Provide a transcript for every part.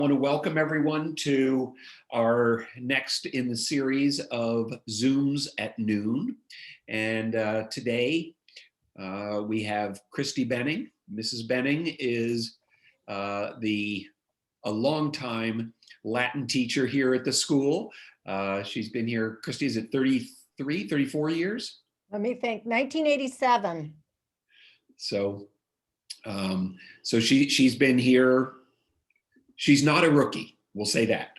I want to welcome everyone to our next in the series of Zooms at Noon. And today we have Christy Bening. Mrs. Bening is a longtime Latin teacher here at the school. She's been here, Christy, is it 33, 34 years? Let me think, 1987. So she's been here. She's not a rookie, we'll say that.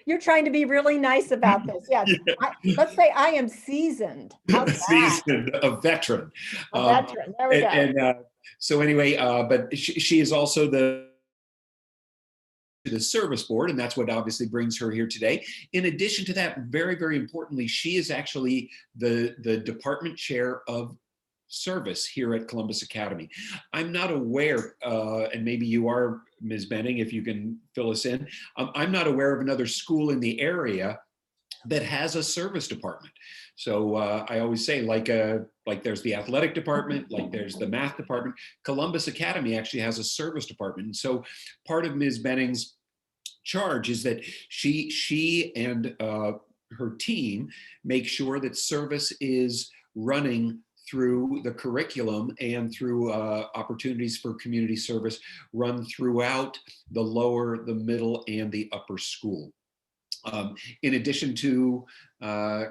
You're trying to be really nice about this. Yes. Yeah. Let's say I am seasoned. Seasoned, a veteran. A veteran. There we go. So anyway, but she is also the service board, and that's what obviously brings her here today. In addition to that, very, very importantly, she is actually the department chair of service here at Columbus Academy. I'm not aware, and maybe you are, Ms. Bening, if you can fill us in. I'm not aware of another school in the area that has a service department. So I always say, like there's the athletic department, like there's the math department. Columbus Academy actually has a service department. And so part of Ms. Bening's charge is that she and her team make sure that service is running through the curriculum and through opportunities for community service run throughout the lower, the middle, and the upper school. In addition to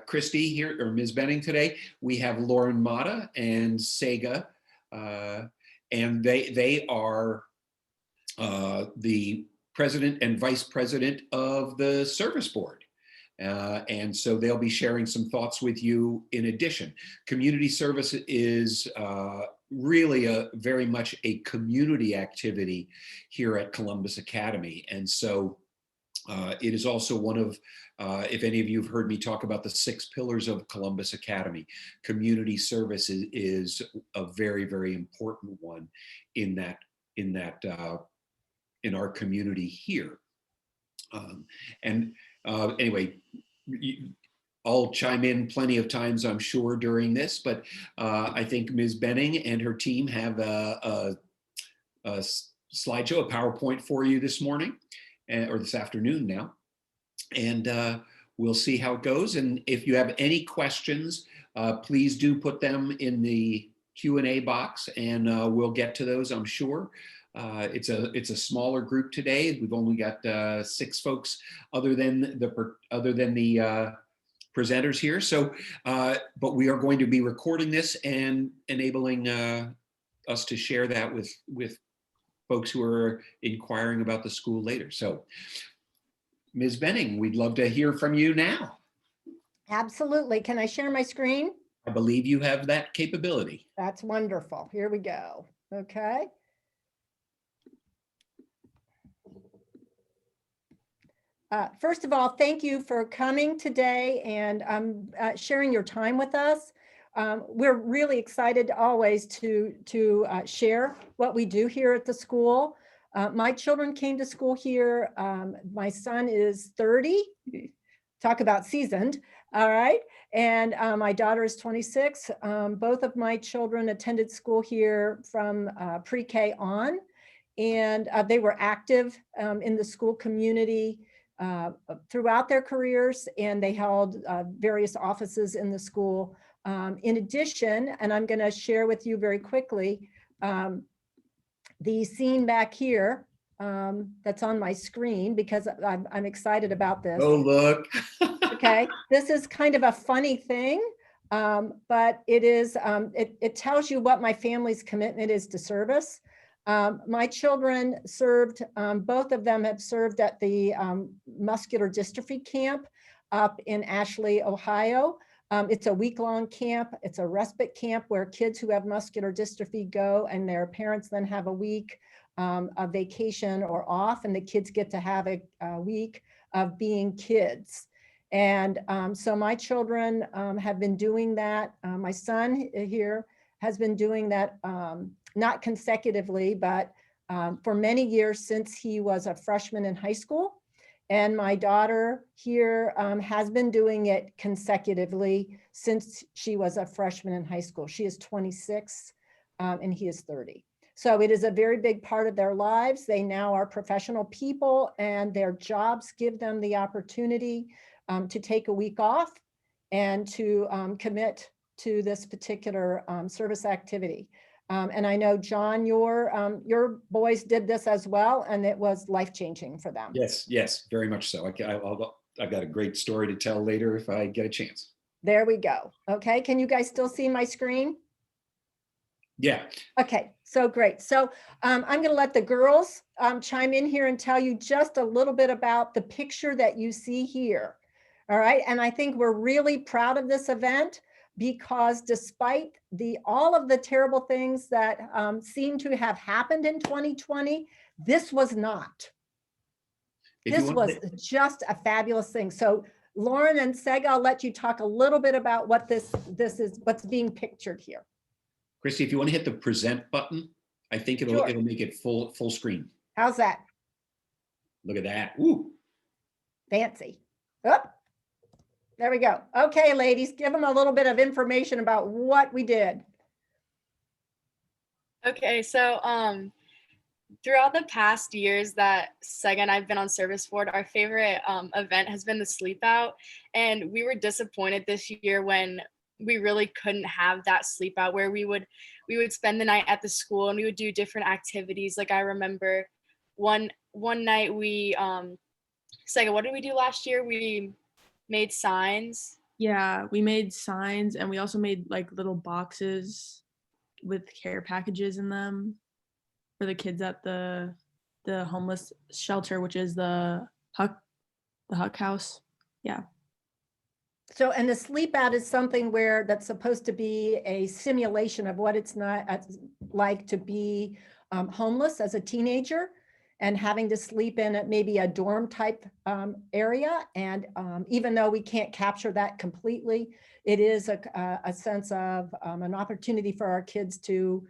Christy here, or Ms. Bening today, we have Lauren Motta and Tsega, and they are the president and vice president of the service board. And so they'll be sharing some thoughts with you in addition. Community service is really very much a community activity here at Columbus Academy. And so it is also one of, if any of you have heard me talk about the 6 pillars of Columbus Academy, community service is a very, very important one in our community here. Anyway, I'll chime in plenty of times, I'm sure, during this, but I think Ms. Bening and her team have a slideshow, a PowerPoint for you this morning, or this afternoon now, and we'll see how it goes. And if you have any questions, please do put them in the Q&A box, and we'll get to those, I'm sure. It's a smaller group today. We've only got 6 folks other than the presenters here. So, but we are going to be recording this and enabling us to share that with folks who are inquiring about the school later. So, Ms. Bening, we'd love to hear from you now. Absolutely. Can I share my screen? I believe you have that capability. That's wonderful. Here we go. Okay. First of all, thank you for coming today and sharing your time with us. We're really excited always to share what we do here at the school. My children came to school here. My son is 30. Talk about seasoned. All right. And my daughter is 26. Both of my children attended school here from pre-K on, and they were active in the school community throughout their careers, and they held various offices in the school. In addition, and I'm going to share with you very quickly, the scene back here that's on my screen, because I'm excited about this. Oh, look. Okay, this is kind of a funny thing, but it tells you what my family's commitment is to service. My children served, both of them have served at the muscular dystrophy camp up in Ashley, Ohio. It's a week-long camp. It's a respite camp where kids who have muscular dystrophy go, and their parents then have a week of vacation or off, and the kids get to have a week of being kids. And so my children have been doing that. My son here has been doing that, not consecutively, but for many years since he was a freshman in high school. And my daughter here has been doing it consecutively since she was a freshman in high school. She is 26 and he is 30. So it is a very big part of their lives. They now are professional people, and their jobs give them the opportunity to take a week off and to commit to this particular service activity. And I know, John, your boys did this as well, and it was life-changing for them. Yes, yes, very much so. I've got a great story to tell later if I get a chance. There we go. Okay, can you guys still see my screen? Yeah. Okay, so great. So I'm going to let the girls chime in here and tell you just a little bit about the picture that you see here. All right, and I think we're really proud of this event, because despite all of the terrible things that seem to have happened in 2020, this was not. This was just a fabulous thing. So Lauren and Tsega, I'll let you talk a little bit about what this is, what's being pictured here. Christy, if you want to hit the present button, I think it'll make it full screen. How's that? Look at that. Ooh. Fancy. Oh, there we go. Okay, ladies, give them a little bit of information about what we did. Okay, so throughout the past years that Tsega and I've been on Service Board, our favorite event has been the sleep out. And we were disappointed this year when we really couldn't have that sleep out, where we would spend the night at the school and we would do different activities. Like I remember one night we Tsega, what did we do last year? We made signs. Yeah, we made signs, and we also made like little boxes with care packages in them for the kids at the homeless shelter, which is the Huck House. Yeah. So, and the sleep out is something where that's supposed to be a simulation of what it's not like to be homeless as a teenager, and having to sleep in maybe a dorm type area. And even though we can't capture that completely, it is a sense of an opportunity for our kids to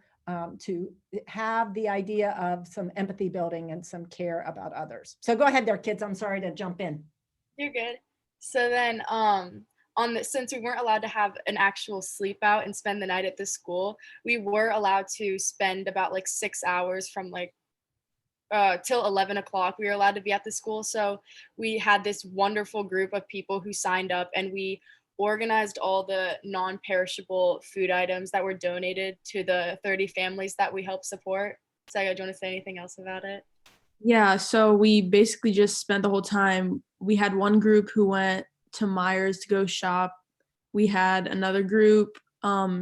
have the idea of some empathy building and some care about others. So go ahead there, kids. I'm sorry to jump in. You're good. So then since we weren't allowed to have an actual sleep out and spend the night at the school, we were allowed to spend about like 6 hours from like till 11 o'clock. We were allowed to be at the school. So we had this wonderful group of people who signed up, and we organized all the non-perishable food items that were donated to the 30 families that we help support. Tsega, do you want to say anything else about it? Yeah, so we basically just spent the whole time. We had one group who went to Myers to go shop. We had another group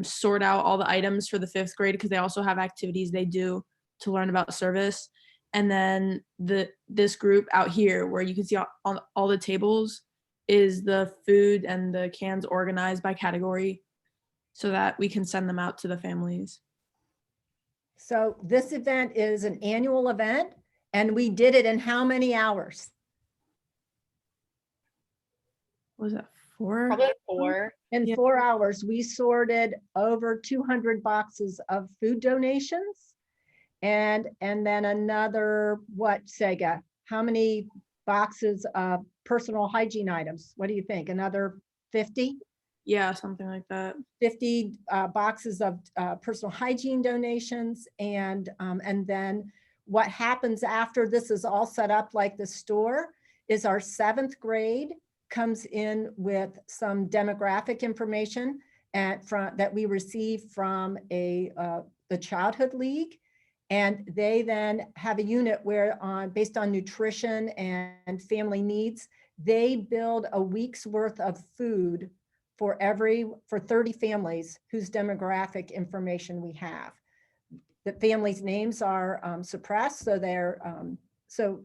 sort out all the items for the 5th grade, because they also have activities they do to learn about service. And then this group out here, where you can see on all the tables, is the food and the cans organized by category so that we can send them out to the families. So this event is an annual event, and we did it in how many hours? What was that, 4? Probably 4. In 4 hours, we sorted over 200 boxes of food donations. And then another, what, Tsega? How many boxes of personal hygiene items? What do you think? Another 50? Yeah, something like that. 50 boxes of personal hygiene donations. And then what happens after this is all set up like the store is our 7th grade comes in with some demographic information that we receive from the Childhood League. And they then have a unit where based on nutrition and family needs, they build a week's worth of food for 30 families whose demographic information we have. The families' names are suppressed, so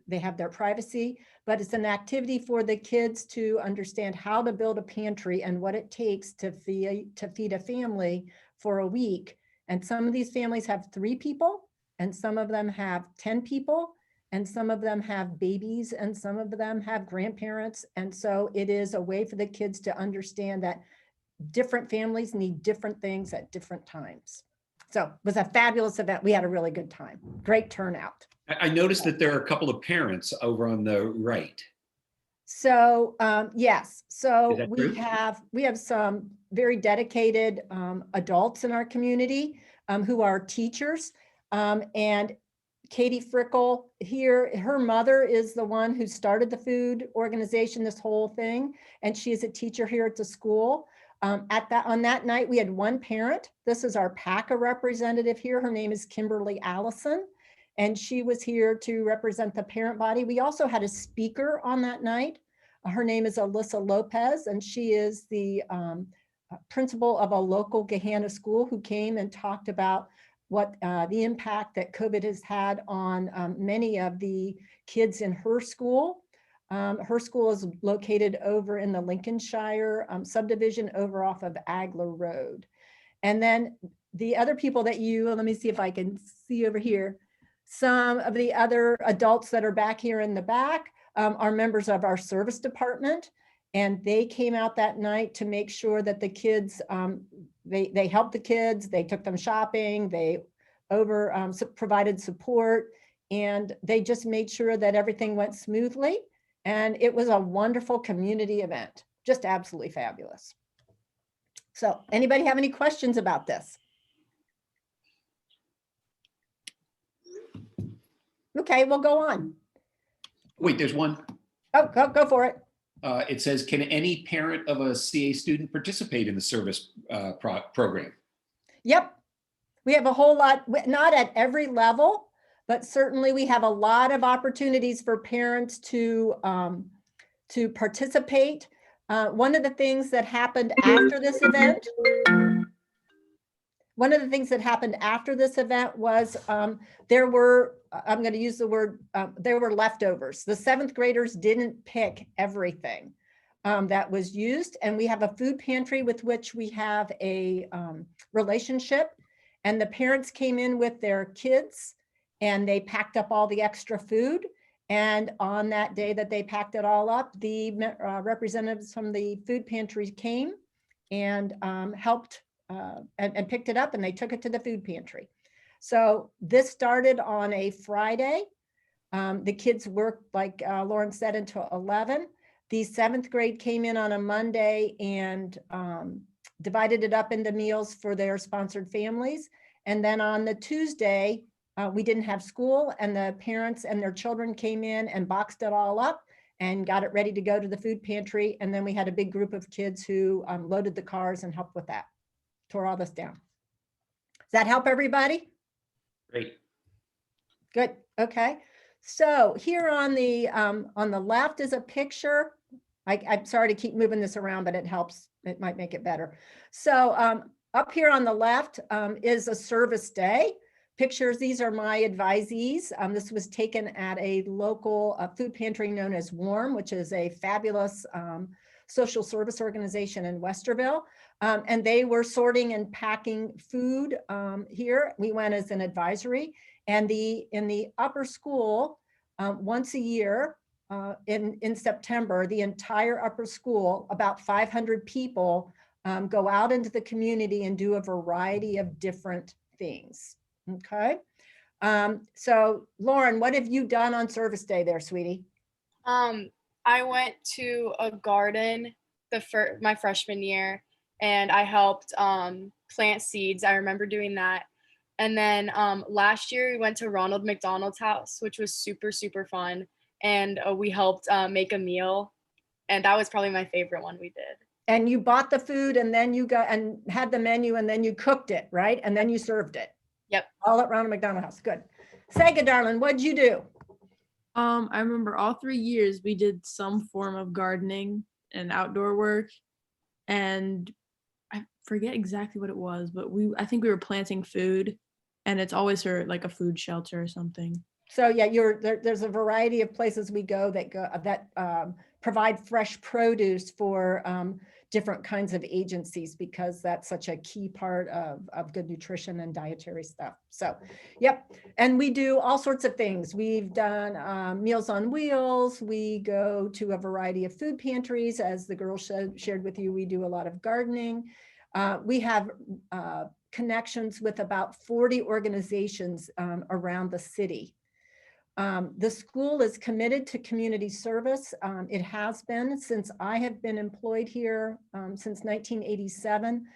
they have their privacy, but it's an activity for the kids to understand how to build a pantry and what it takes to feed a family for a week. And some of these families have 3 people, and some of them have 10 people, and some of them have babies, and some of them have grandparents. And so it is a way for the kids to understand that different families need different things at different times. So it was a fabulous event. We had a really good time. Great turnout. I noticed that there are a couple of parents over on the right. So yes, so true? we have some very dedicated adults in our community who are teachers. And Katie Frickle here, her mother is the one who started the food organization, this whole thing, and she is a teacher here at the school. On that night, we had one parent. This is our PACA representative here. Her name is Kimberly Allison, and she was here to represent the parent body. We also had a speaker on that night. Her name is Alyssa Lopez, and she is the principal of a local Gahanna school who came and talked about what the impact that COVID has had on many of the kids in her school. Her school is located over in the Lincolnshire subdivision over off of Agler Road. And then the other people that let me see if I can see over here. Some of the other adults that are back here in the back are members of our service department. And they came out that night to make sure that the kids, they helped the kids, they took them shopping, they provided support, and they just made sure that everything went smoothly. And it was a wonderful community event, just absolutely fabulous. So anybody have any questions about this? Okay, we'll go on. Wait, there's one. Oh, go for it. It says, can any parent of a CA student participate in the service program? Yep. We have a whole lot, not at every level, but certainly we have a lot of opportunities for parents to participate. One of the things that happened after this event, was there were, I'm going to use the word, there were leftovers. The 7th graders didn't pick everything that was used. And we have a food pantry with which we have a relationship. And the parents came in with their kids and they packed up all the extra food. And on that day that they packed it all up, the representatives from the food pantry came and helped and picked it up, and they took it to the food pantry. So this started on a Friday. The kids worked, like Lauren said, until 11. The 7th grade came in on a Monday and divided it up into meals for their sponsored families. And then on the Tuesday, we didn't have school, and the parents and their children came in and boxed it all up and got it ready to go to the food pantry. And then we had a big group of kids who loaded the cars and helped with that, tore all this down. Does that help everybody? Great. Good. Okay. So here on the left is a picture. I'm sorry to keep moving this around, but it helps. It might make it better. So up here on the left is a service day. Pictures, these are my advisees. This was taken at a local food pantry known as WARM, which is a fabulous social service organization in Westerville. And they were sorting and packing food here. We went as an advisory. And in the upper school, once a year in September, the entire upper school, about 500 people, go out into the community and do a variety of different things. Okay. So Lauren, what have you done on service day there, sweetie? I went to a garden my freshman year, and I helped plant seeds. I remember doing that. And then last year we went to Ronald McDonald's house, which was super, super fun. And we helped make a meal. And that was probably my favorite one we did. And you bought the food, and then you had the menu, and then you cooked it, right? And then you served it. Yep. All at Ronald McDonald House. Good. Tsega, darling, what'd you do? I remember all 3 years we did some form of gardening and outdoor work, and I forget exactly what it was, but I think we were planting food, and it's always for like a food shelter or something. So yeah, there's a variety of places we go that provide fresh produce for different kinds of agencies, because that's such a key part of good nutrition and dietary stuff. So, yep. And we do all sorts of things. We've done Meals on Wheels. We go to a variety of food pantries. As the girls shared with you, we do a lot of gardening. We have connections with about 40 organizations around the city. The school is committed to community service. It has been since I have been employed here since 1987.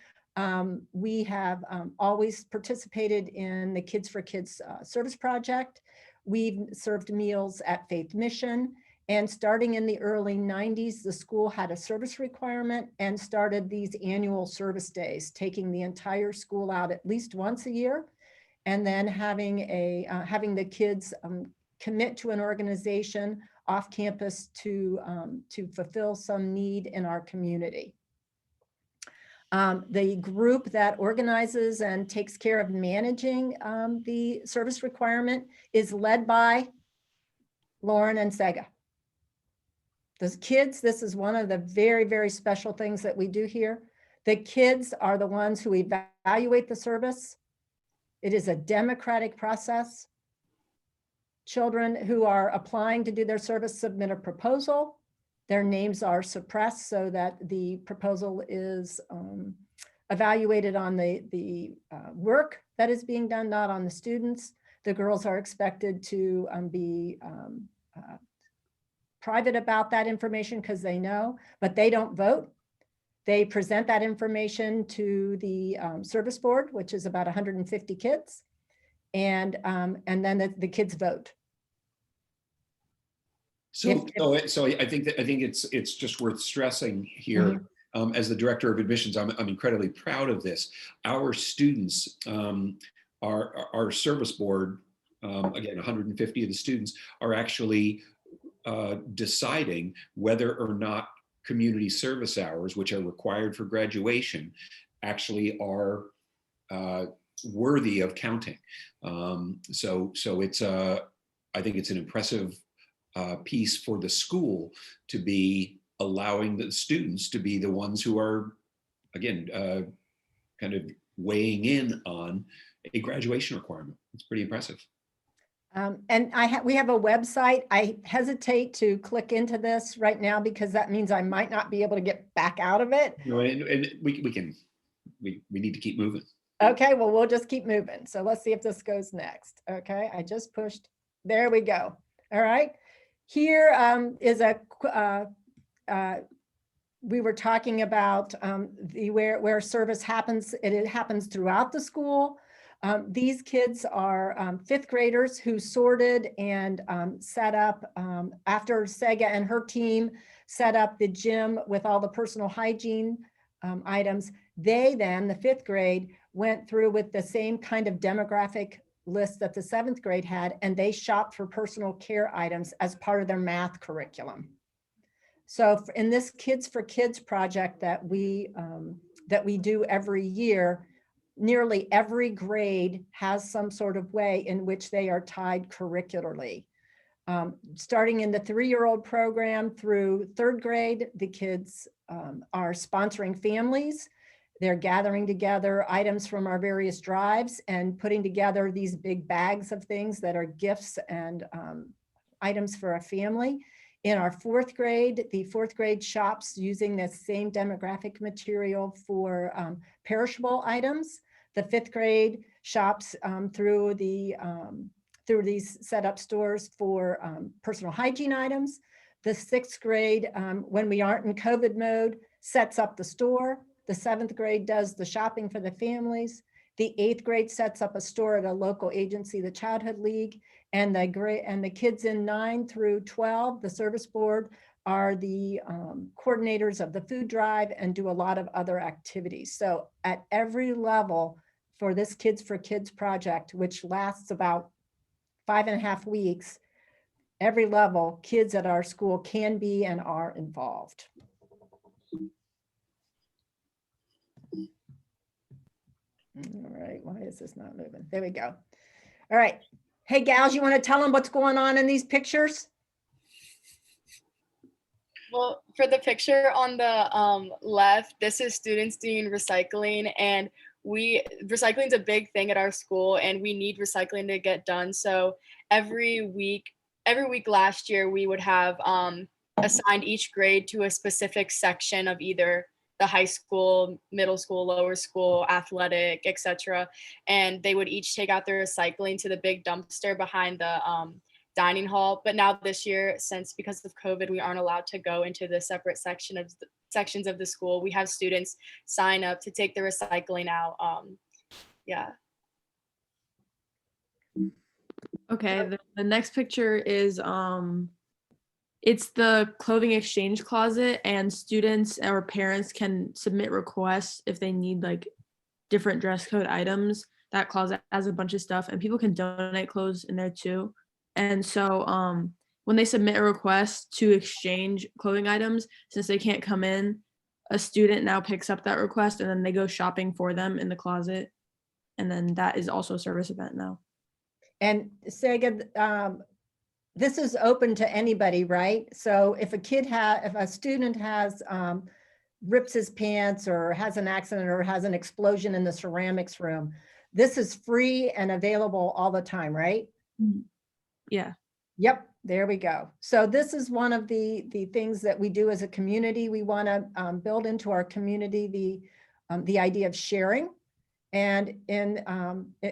We have always participated in the Kids for Kids service project. We've served meals at Faith Mission. And starting in the early 90s, the school had a service requirement and started these annual service days, taking the entire school out at least once a year, and then having the kids commit to an organization off campus to fulfill some need in our community. The group that organizes and takes care of managing the service requirement is led by Lauren and Tsega. The kids, this is one of the very, very special things that we do here. The kids are the ones who evaluate the service. It is a democratic process. Children who are applying to do their service submit a proposal. Their names are suppressed so that the proposal is evaluated on the work that is being done, not on the students. The girls are expected to be private about that information because they know, but they don't vote. They present that information to the service board, which is about 150 kids, and then the kids vote. So I think it's just worth stressing here. As the director of admissions, I'm incredibly proud of this. Our students, our service board, again, 150 of the students are actually deciding whether or not community service hours, which are required for graduation, actually are worthy of counting. So it's I think it's an impressive piece for the school to be allowing the students to be the ones who are, again, kind of weighing in on a graduation requirement. It's pretty impressive. And we have a website. I hesitate to click into this right now because that means I might not be able to get back out of it. No, and we need to keep moving. Okay, well, we'll just keep moving. So let's see if this goes next. Okay, I just pushed. There we go. All right. Here is we were talking about where service happens. It happens throughout the school. These kids are fifth graders who sorted and set up, after Tsega and her team set up the gym with all the personal hygiene items, they then, the fifth grade, went through with the same kind of demographic list that the seventh grade had, and they shopped for personal care items as part of their math curriculum. So in this Kids for Kids project that we do every year, nearly every grade has some sort of way in which they are tied curricularly. Starting in the 3-year-old program through 3rd grade, the kids are sponsoring families. They're gathering together items from our various drives and putting together these big bags of things that are gifts and items for a family. In our 4th grade, the 4th grade shops using the same demographic material for perishable items. The 5th grade shops through these setup stores for personal hygiene items. The 6th grade, when we aren't in COVID mode, sets up the store. The 7th grade does the shopping for the families. The 8th grade sets up a store at a local agency, the Childhood League, and the kids in 9 through 12, the service board, are the coordinators of the food drive and do a lot of other activities. So at every level for this Kids for Kids project, which lasts about 5.5 weeks, every level, kids at our school can be and are involved. All right, why is this not moving? There we go. All right. Hey, gals, you want to tell them what's going on in these pictures? Well, for the picture on the left, this is students doing recycling, and recycling is a big thing at our school, and we need recycling to get done. So every week last year, we would have assigned each grade to a specific section of either the high school, middle school, lower school, athletic, etc. And they would each take out their recycling to the big dumpster behind the dining hall. But now this year, because of COVID, we aren't allowed to go into the separate section of sections of the school. We have students sign up to take the recycling out. Yeah. Okay, the next picture is it's the clothing exchange closet, and students or parents can submit requests if they need like different dress code items. That closet has a bunch of stuff, and people can donate clothes in there too. And so when they submit a request to exchange clothing items, since they can't come in, a student now picks up that request and then they go shopping for them in the closet. And then that is also a service event now. And Tsega, this is open to anybody, right? So if a student has, rips his pants or has an accident or has an explosion in the ceramics room, this is free and available all the time, right? Yeah. Yep, there we go. So this is one of the things that we do as a community. We want to build into our community the idea of sharing, and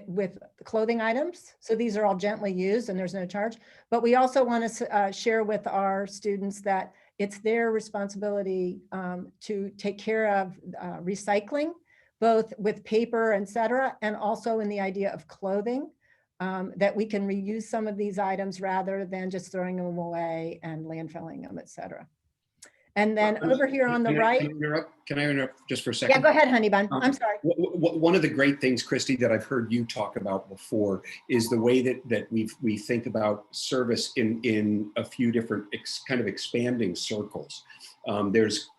with clothing items. So these are all gently used and there's no charge. But we also want to share with our students that it's their responsibility to take care of recycling, both with paper, et cetera, and also in the idea of clothing, that we can reuse some of these items rather than just throwing them away and landfilling them, et cetera. And then over here on the right. Can I interrupt just for a second? Yeah, go ahead, honey bun. I'm sorry. One of the great things, Christy, that I've heard you talk about before is the way that we think about service in a few different kind of expanding circles. There's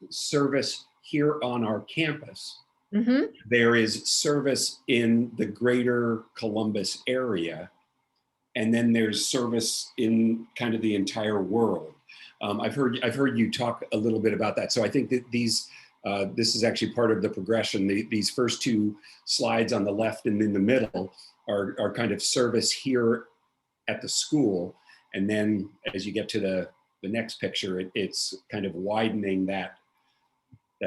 service here on our campus. Mm-hmm. There is service in the greater Columbus area, and then there's service in kind of the entire world. I've heard you talk a little bit about that. So I think that this is actually part of the progression. These first two slides on the left and in the middle are kind of service here at the school. And then as you get to the next picture, it's kind of widening that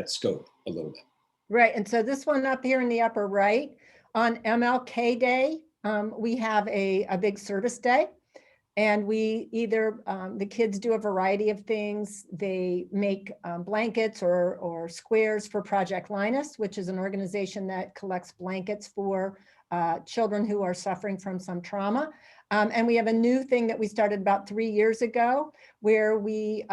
scope a little bit. Right, and so this one up here in the upper right, on MLK Day, we have a big service day. And we either, the kids do a variety of things. They make blankets or squares for Project Linus, which is an organization that collects blankets for children who are suffering from some trauma. And we have a new thing that we started about 3 years ago, where we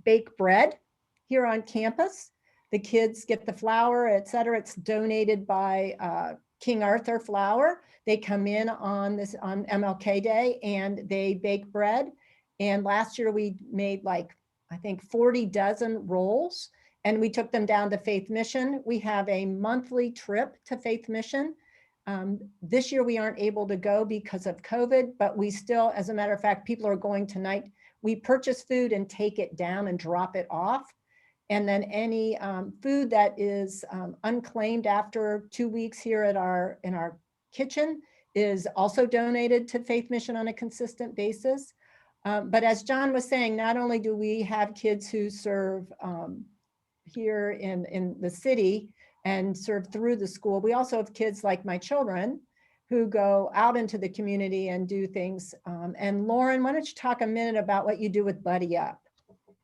bake bread here on campus. The kids get the flour, et cetera. It's donated by King Arthur Flour. They come in on MLK Day and they bake bread. And last year we made like, I think 40 dozen rolls, and we took them down to Faith Mission. We have a monthly trip to Faith Mission. This year we aren't able to go because of COVID, but we still, as a matter of fact, people are going tonight. We purchase food and take it down and drop it off. And then any food that is unclaimed after 2 weeks here in our kitchen is also donated to Faith Mission on a consistent basis. But as John was saying, not only do we have kids who serve here in the city and serve through the school, we also have kids like my children who go out into the community and do things. And Lauren, why don't you talk a minute about what you do with Buddy Up?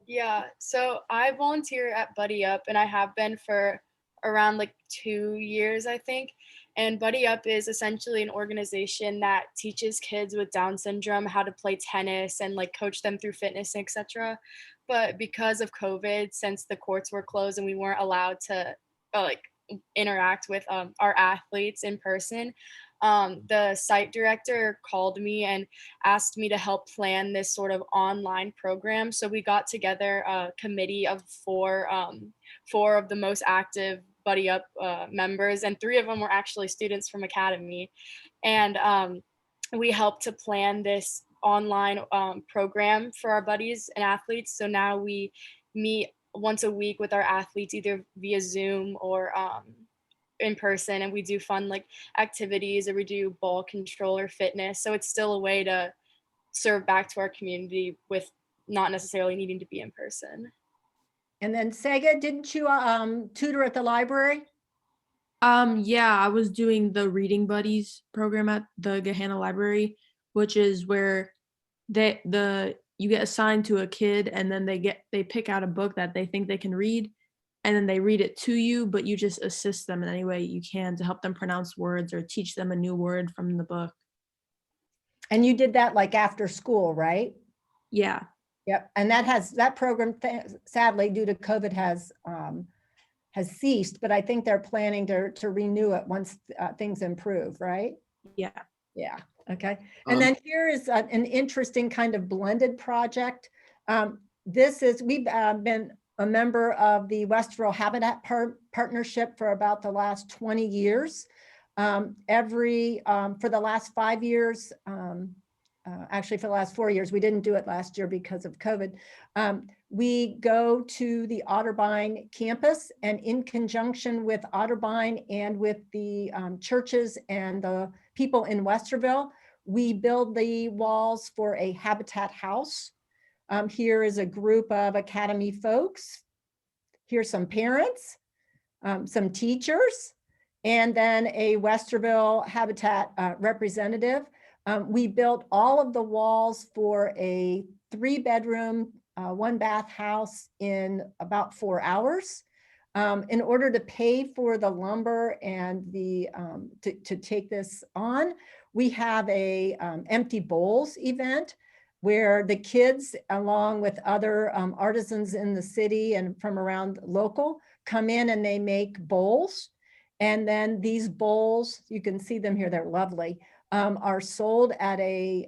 Yeah, so I volunteer at Buddy Up, and I have been for around like 2 years, I think. And Buddy Up is essentially an organization that teaches kids with Down syndrome how to play tennis and like coach them through fitness, etc. But because of COVID, since the courts were closed and we weren't allowed to like interact with our athletes in person, the site director called me and asked me to help plan this sort of online program. So we got together a committee of four of the most active Buddy Up members, and 3 of them were actually students from Academy. And we helped to plan this online program for our buddies and athletes. So now we meet once a week with our athletes, either via Zoom or in person, and we do fun like activities, or we do ball control or fitness. So it's still a way to serve back to our community with not necessarily needing to be in person. And then Tsega, didn't you tutor at the library? Yeah, I was doing the Reading Buddies program at the Gahanna Library, which is where you you get assigned to a kid, and then they pick out a book that they think they can read, and then they read it to you, but you just assist them in any way you can to help them pronounce words or teach them a new word from the book. And you did that like after school, right? Yeah. Yep. And that program, sadly, due to COVID, has ceased, but I think they're planning to renew it once things improve, right? Yeah. Yeah. Okay. And then here is an interesting kind of blended project. We've been a member of the Westerville Habitat Partnership for about the last 20 years. For the last 5 years, actually for the last 4 years, we didn't do it last year because of COVID. We go to the Otterbein campus, and in conjunction with Otterbein and with the churches and the people in Westerville, we build the walls for a habitat house. Here is a group of Academy folks. Here's some parents, some teachers, and then a Westerville Habitat representative. We built all of the walls for a 3-bedroom, 1-bath house in about 4 hours. In order to pay for the lumber and to take this on, we have a empty bowls event where the kids, along with other artisans in the city and from around local, come in and they make bowls. And then these bowls, you can see them here, they're lovely, are sold at a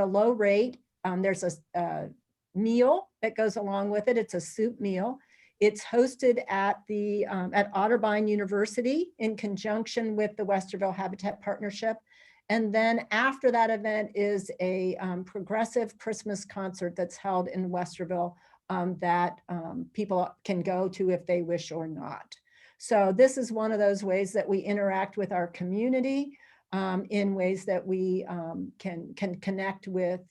low rate. There's a meal that goes along with it. It's a soup meal. It's hosted at Otterbein University in conjunction with the Westerville Habitat Partnership. And then after that event is a progressive Christmas concert that's held in Westerville that people can go to if they wish or not. So this is one of those ways that we interact with our community in ways that we can connect with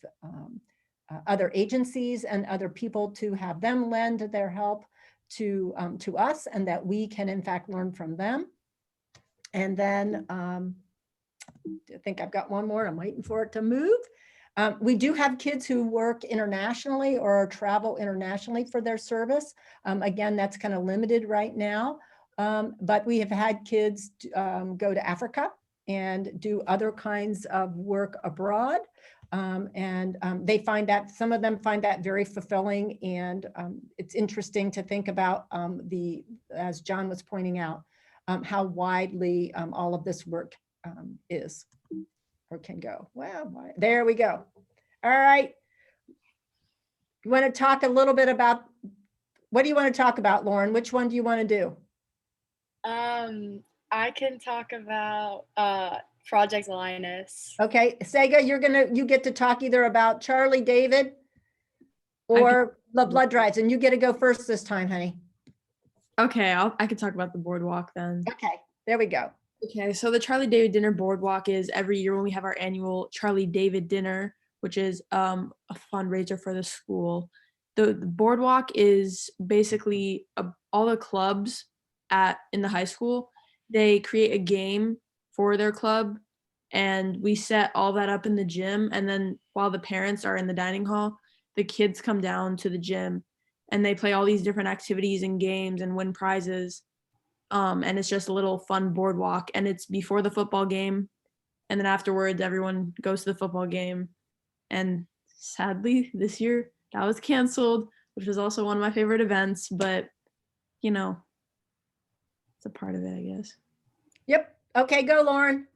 other agencies and other people to have them lend their help to us, and that we can in fact learn from them. And then I think I've got one more. I'm waiting for it to move. We do have kids who work internationally or travel internationally for their service. Again, that's kind of limited right now, but we have had kids go to Africa and do other kinds of work abroad. They find that, some of them find that very fulfilling, and it's interesting to think about as John was pointing out, how widely all of this work is or can go. Well, there we go. All right. You want to talk a little bit about, what do you want to talk about, Lauren? Which one do you want to do? I can talk about Project Linus. Okay, Tsega, you get to talk either about Charlie David or the blood drives, and you get to go first this time, honey. Okay, I can talk about the Boardwalk then. Okay, there we go. Okay, so the Charlie David Dinner Boardwalk is every year when we have our annual Charlie David Dinner, which is a fundraiser for the school. The Boardwalk is basically all the clubs in the high school. They create a game for their club, and we set all that up in the gym. And then while the parents are in the dining hall, the kids come down to the gym and they play all these different activities and games and win prizes. And it's just a little fun boardwalk, and it's before the football game. And then afterwards, everyone goes to the football game. And sadly, this year that was canceled, which was also one of my favorite events, but you know, it's a part of it, I guess. Yep. Okay, go, Lauren.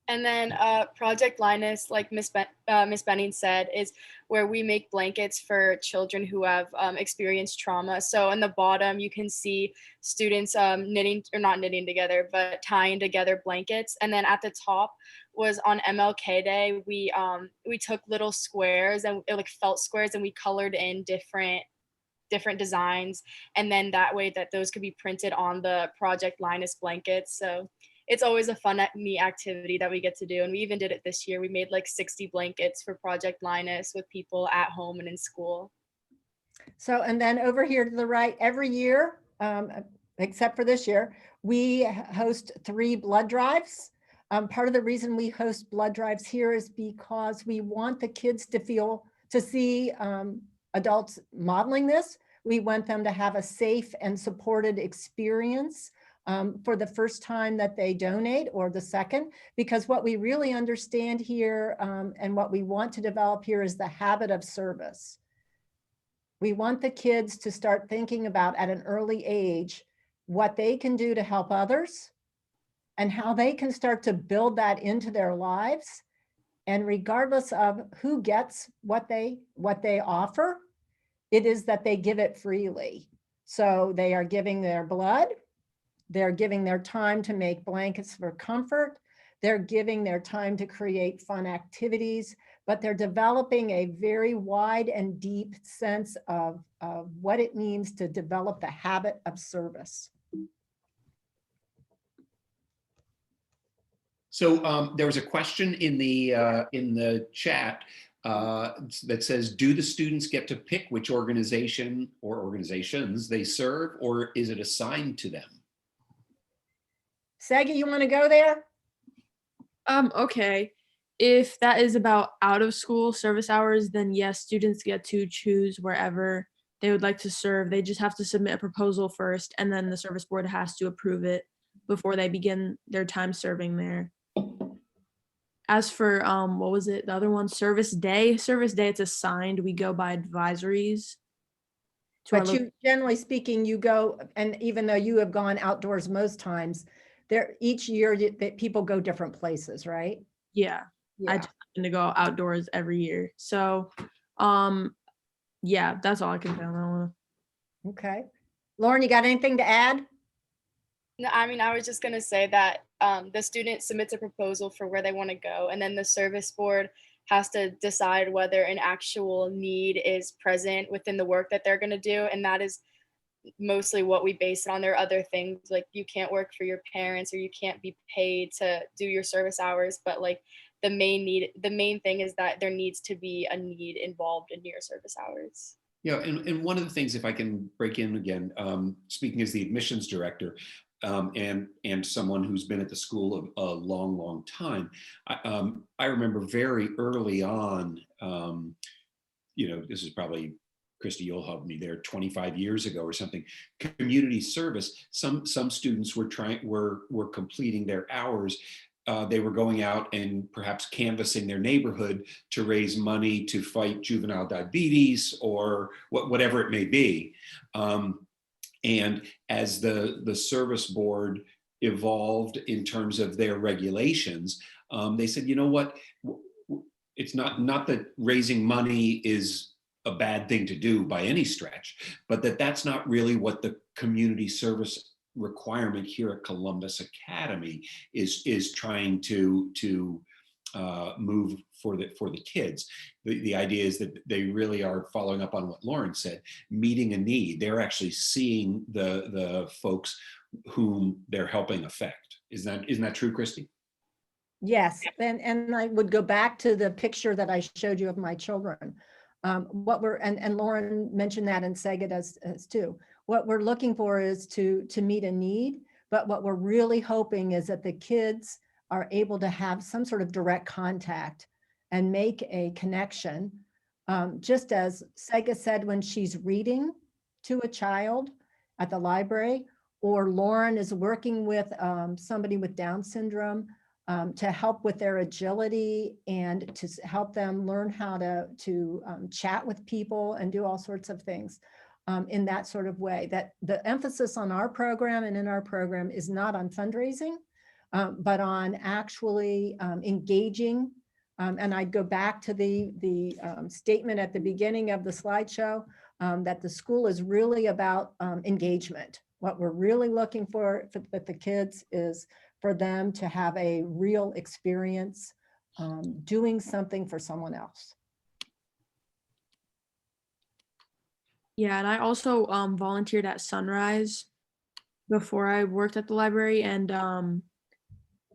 And then Project Linus, like Miss Bening said, is where we make blankets for children who have experienced trauma. So in the bottom, you can see students knitting, or not knitting together, but tying together blankets. And then at the top was on MLK Day, we took little squares and like felt squares, and we colored in different designs. And then that way that those could be printed on the Project Linus blankets. So it's always a fun, neat activity that we get to do. And we even did it this year. We made like 60 blankets for Project Linus with people at home and in school. So, and then over here to the right, every year, except for this year, we host 3 blood drives. Part of the reason we host blood drives here is because we want the kids to feel to see adults modeling this. We want them to have a safe and supported experience for the first time that they donate or the second, because what we really understand here and what we want to develop here is the habit of service. We want the kids to start thinking about at an early age what they can do to help others and how they can start to build that into their lives. And regardless of who gets what they offer, it is that they give it freely. So they are giving their blood, they're giving their time to make blankets for comfort, they're giving their time to create fun activities, but they're developing a very wide and deep sense of what it means to develop the habit of service. So there was a question in the chat that says, do the students get to pick which organization or organizations they serve, or is it assigned to them? Tsega, you want to go there? Okay. If that is about out of school service hours, then yes, students get to choose wherever they would like to serve. They just have to submit a proposal first, and then the service board has to approve it before they begin their time serving there. As for what was it, the other one, service day, it's assigned. We go by advisories. But you, generally speaking, you go, and even though you have gone outdoors most times, there each year people go different places, right? Yeah. I just happen to go outdoors every year. So yeah, that's all I can say on that one. Okay. Lauren, you got anything to add? No, I mean, I was just gonna say that the student submits a proposal for where they want to go, and then the service board has to decide whether an actual need is present within the work that they're gonna do, and that is mostly what we base it on. There are other things like you can't work for your parents or you can't be paid to do your service hours, but like the main thing is that there needs to be a need involved in your service hours. Yeah, and one of the things, if I can break in again, speaking as the admissions director, and someone who's been at the school a long time, I remember very early on, this is probably, Christy, you'll help me there, 25 years ago or something, community service, some students were completing their hours. They were going out and perhaps canvassing their neighborhood to raise money to fight juvenile diabetes or whatever it may be. And as the service board evolved in terms of their regulations, they said, you know what, it's not that raising money is a bad thing to do by any stretch, but that's not really what the community service requirement here at Columbus Academy is trying to move for the kids. The idea is that they really are following up on what Lauren said, meeting a need. They're actually seeing the folks whom they're helping affect. Isn't that true, Christy? Yes, and I would go back to the picture that I showed you of my children. And Lauren mentioned that, and Tsega does too. What we're looking for is to meet a need, but what we're really hoping is that the kids are able to have some sort of direct contact and make a connection. Just as Tsega said, when she's reading to a child at the library, or Lauren is working with somebody with Down syndrome to help with their agility and to help them learn how to chat with people and do all sorts of things in that sort of way. That the emphasis on our program and in our program is not on fundraising, but on actually engaging. And I'd go back to the statement at the beginning of the slideshow that the school is really about engagement. What we're really looking for with the kids is for them to have a real experience doing something for someone else. Yeah, and I also volunteered at Sunrise before I worked at the library, and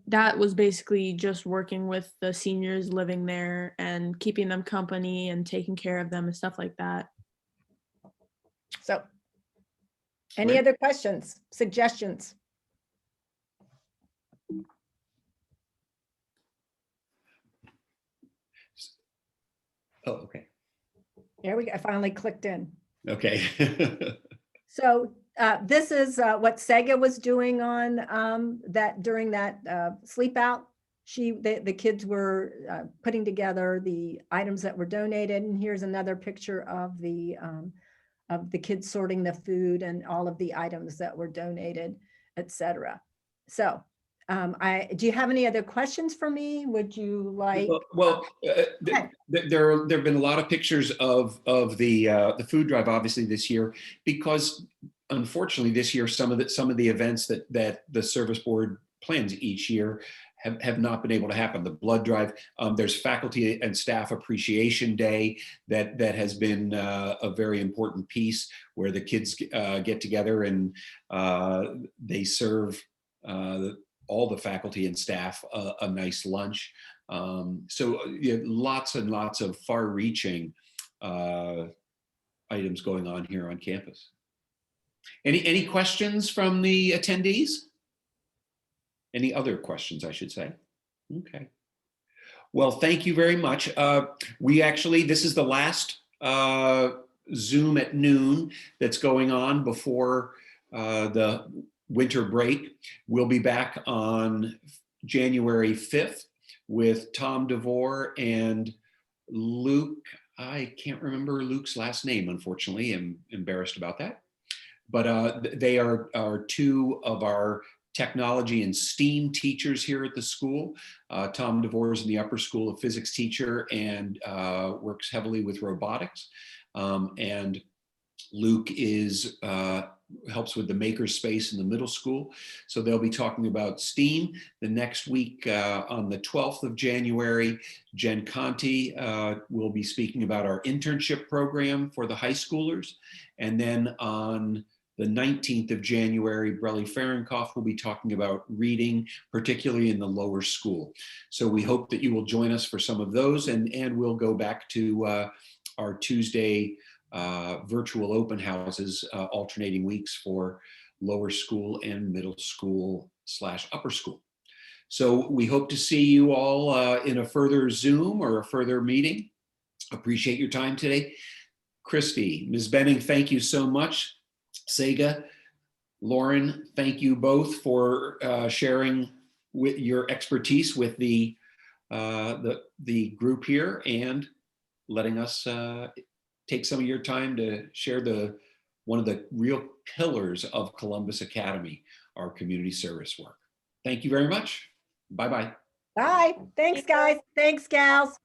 that was basically just working with the seniors living there and keeping them company and taking care of them and stuff like that. So, any other questions, suggestions? Oh, okay. There we go. I finally clicked in. Okay. So this is what Tsega was doing on that during that sleep out. The kids were putting together the items that were donated, and here's another picture of the kids sorting the food and all of the items that were donated, etc. So, do you have any other questions for me? Would you like? Well, Okay. there have been a lot of pictures of the food drive, obviously this year, because unfortunately this year some of the events that the service board plans each year have not been able to happen. The blood drive, there's Faculty and Staff Appreciation Day that has been a very important piece where the kids get together and they serve all the faculty and staff a nice lunch. So lots and lots of far-reaching items going on here on campus. Any questions from the attendees? Any other questions, I should say? Okay. Well, thank you very much. This is the last Zoom at noon that's going on before the winter break. We'll be back on January 5th with Tom DeVore and Luke. I can't remember Luke's last name, unfortunately. I'm embarrassed about that. But they are two of our technology and STEAM teachers here at the school. Tom DeVore is in the upper school, a physics teacher, and works heavily with robotics. And Luke helps with the maker space in the middle school. So they'll be talking about STEAM. The next week on the 12th of January, Jen Conti will be speaking about our internship program for the high schoolers. And then on the 19th of January, Brelly Fahrenkopf will be talking about reading, particularly in the lower school. So we hope that you will join us for some of those, and we'll go back to our Tuesday virtual open houses, alternating weeks for lower school and middle school / upper school. So we hope to see you all in a further Zoom or a further meeting. Appreciate your time today. Christy, Ms. Bening, thank you so much. Tsega, Lauren, thank you both for sharing with your expertise with the group here and letting us take some of your time to share one of the real pillars of Columbus Academy, our community service work. Thank you very much. Bye-bye. Bye. Thanks, guys. Thanks, gals.